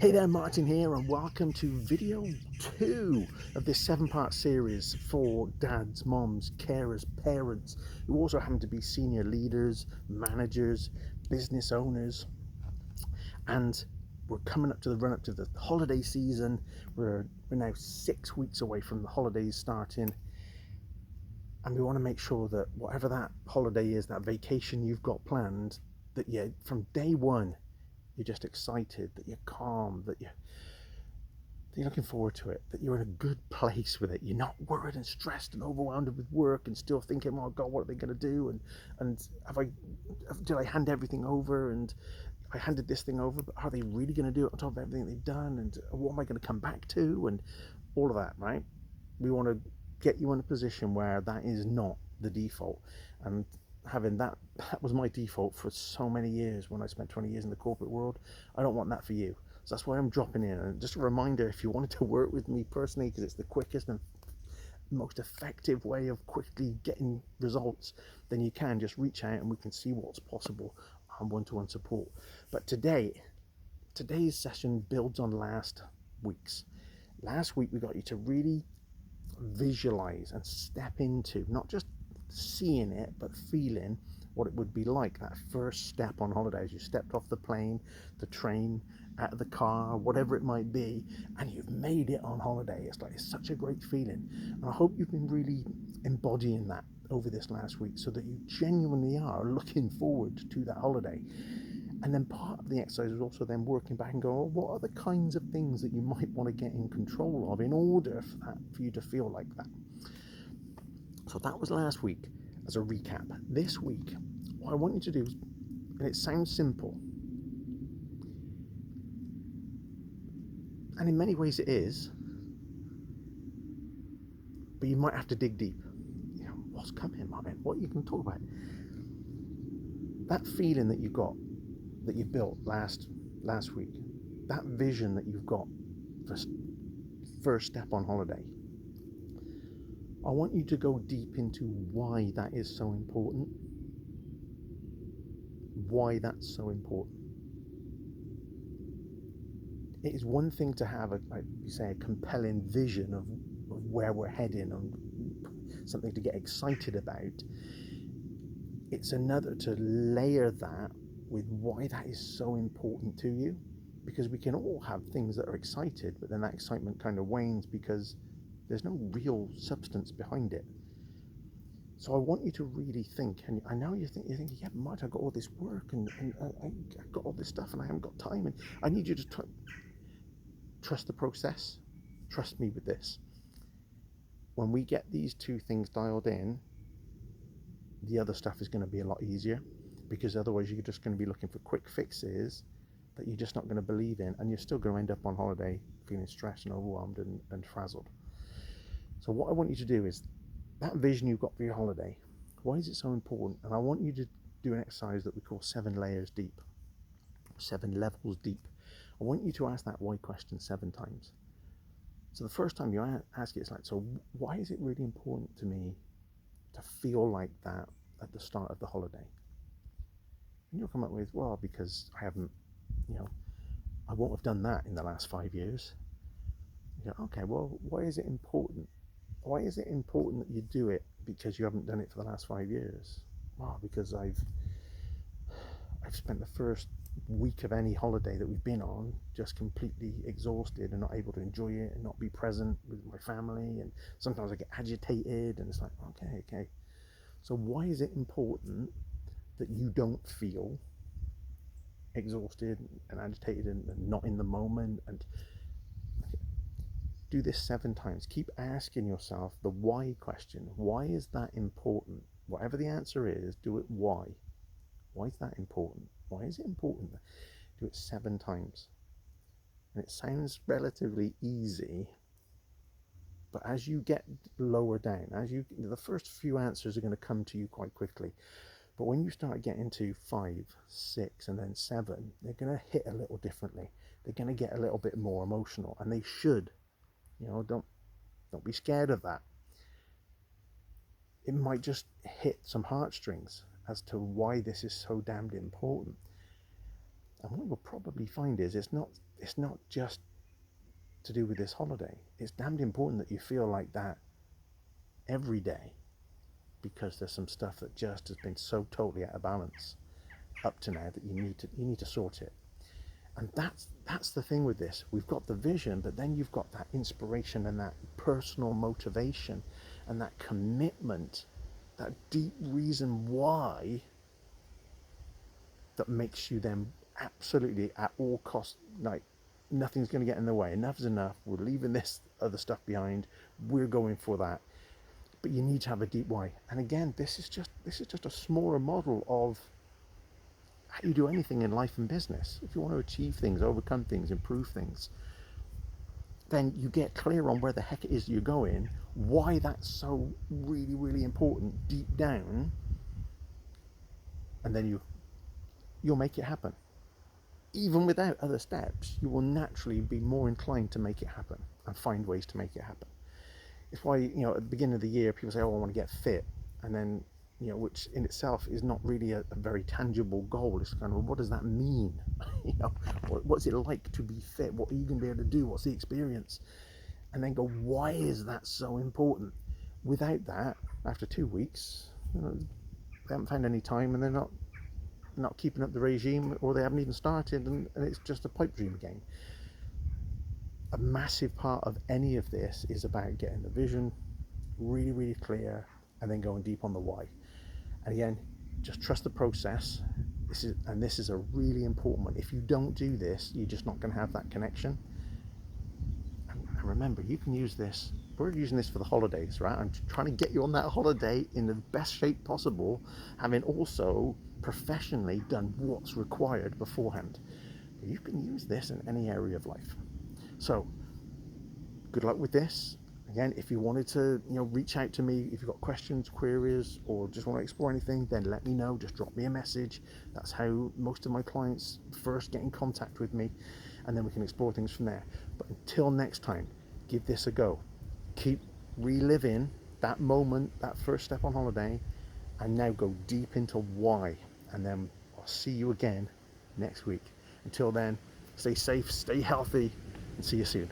Hey there, Martin here, and welcome to video 2 of this 7-part series for dads, moms, carers, parents who also happen to be senior leaders, managers, business owners. And we're coming up to the run up to the holiday season. We're now 6 weeks away from the holidays starting, and we want to make sure that whatever that holiday is, that vacation you've got planned, that from day one you're just excited, that you're calm, that you're looking forward to it, that you're in a good place with it. You're not worried and stressed and overwhelmed with work and still thinking, oh God, what are they going to do? And did I hand everything over? And I handed this thing over, but are they really going to do it on top of everything they've done? And what am I going to come back to? And all of that, right? We want to get you in a position where that is not the default. And having that was my default for so many years when I spent 20 years in the corporate world. I don't want that for you. So that's why I'm dropping in. And just a reminder, if you wanted to work with me personally, because it's the quickest and most effective way of quickly getting results, then you can just reach out and we can see what's possible on one-to-one support. But today's session builds on last week's. Last week we got you to really visualize and step into, not just seeing it, but feeling what it would be like, that first step on holiday, as you stepped off the plane, the train, out of the car, whatever it might be, and you've made it on holiday. It's such a great feeling. And I hope you've been really embodying that over this last week so that you genuinely are looking forward to that holiday. And then part of the exercise is also then working back and going, well, what are the kinds of things that you might want to get in control of in order for you to feel like that? So that was last week as a recap. This week, what I want you to do is, and it sounds simple, and in many ways it is, but you might have to dig deep. What's coming, Martin? What you can talk about? That feeling that you got, that you built last week, that vision that you've got for first step on holiday. I want you to go deep into why that is so important. Why that's so important. It is one thing to have a compelling vision of where we're heading and something to get excited about. It's another to layer that with why that is so important to you, because we can all have things that are excited, but then that excitement kind of wanes because there's no real substance behind it. So I want you to really think, and I know you're thinking, yeah, Martin, I've got all this work and I've got all this stuff and I haven't got time, and I need you to trust the process. Trust me with this. When we get these two things dialed in, the other stuff is going to be a lot easier, because otherwise you're just going to be looking for quick fixes that you're just not going to believe in, and you're still going to end up on holiday feeling stressed and overwhelmed and frazzled. So what I want you to do is, that vision you've got for your holiday, why is it so important? And I want you to do an exercise that we call 7 layers deep, 7 levels deep. I want you to ask that why question 7 times. So the first time you ask it, it's like, so why is it really important to me to feel like that at the start of the holiday? And you'll come up with, well, because I haven't, I won't have done that in the last 5 years. You go, okay, well, why is it important? Why is it important that you do it because you haven't done it for the last 5 years? Well, because I've spent the first week of any holiday that we've been on just completely exhausted and not able to enjoy it and not be present with my family, and sometimes I get agitated, and it's like, okay. So why is it important that you don't feel exhausted and agitated and not in the moment? And do this 7 times. Keep asking yourself the why question. Why is that important? Whatever the answer is, do it why. Why is that important? Why is it important? Do it 7 times. And it sounds relatively easy, but as you get lower down, the first few answers are going to come to you quite quickly. But when you start getting to 5, 6, and then 7, they're going to hit a little differently. They're going to get a little bit more emotional, and they should. Don't be scared of that. It might just hit some heartstrings as to why this is so damned important. And what you'll probably find is it's not it's not just to do with this holiday. It's damned important that you feel like that every day, because there's some stuff that just has been so totally out of balance up to now that you need to sort it. And that's the thing with this. We've got the vision, but then you've got that inspiration and that personal motivation and that commitment, that deep reason why, that makes you then absolutely at all costs, like, nothing's going to get in the way. Enough is enough. We're leaving this other stuff behind. We're going for that. But you need to have a deep why. And again, this is just a smaller model of how you do anything in life and business. If you want to achieve things, overcome things, improve things, then you get clear on where the heck it is you're going, why that's so really, really important deep down, and then you'll make it happen. Even without other steps, you will naturally be more inclined to make it happen and find ways to make it happen. It's why, at the beginning of the year, people say, oh, I want to get fit. And then, which in itself is not really a very tangible goal. It's kind of, well, what does that mean? What's it like to be fit? What are you going to be able to do? What's the experience? And then go, why is that so important? Without that, after 2 weeks, they haven't found any time, and they're not keeping up the regime, or they haven't even started, and it's just a pipe dream again. A massive part of any of this is about getting the vision really, really clear, and then going deep on the why. And again, just trust the process. This is a really important one. If you don't do this, you're just not going to have that connection. And remember, you can use this. We're using this for the holidays, right? I'm trying to get you on that holiday in the best shape possible, having also professionally done what's required beforehand. But you can use this in any area of life. So, good luck with this. Again, if you wanted to, reach out to me, if you've got questions, queries, or just want to explore anything, then let me know. Just drop me a message. That's how most of my clients first get in contact with me, and then we can explore things from there. But until next time, give this a go. Keep reliving that moment, that first step on holiday, and now go deep into why. And then I'll see you again next week. Until then, stay safe, stay healthy, and see you soon.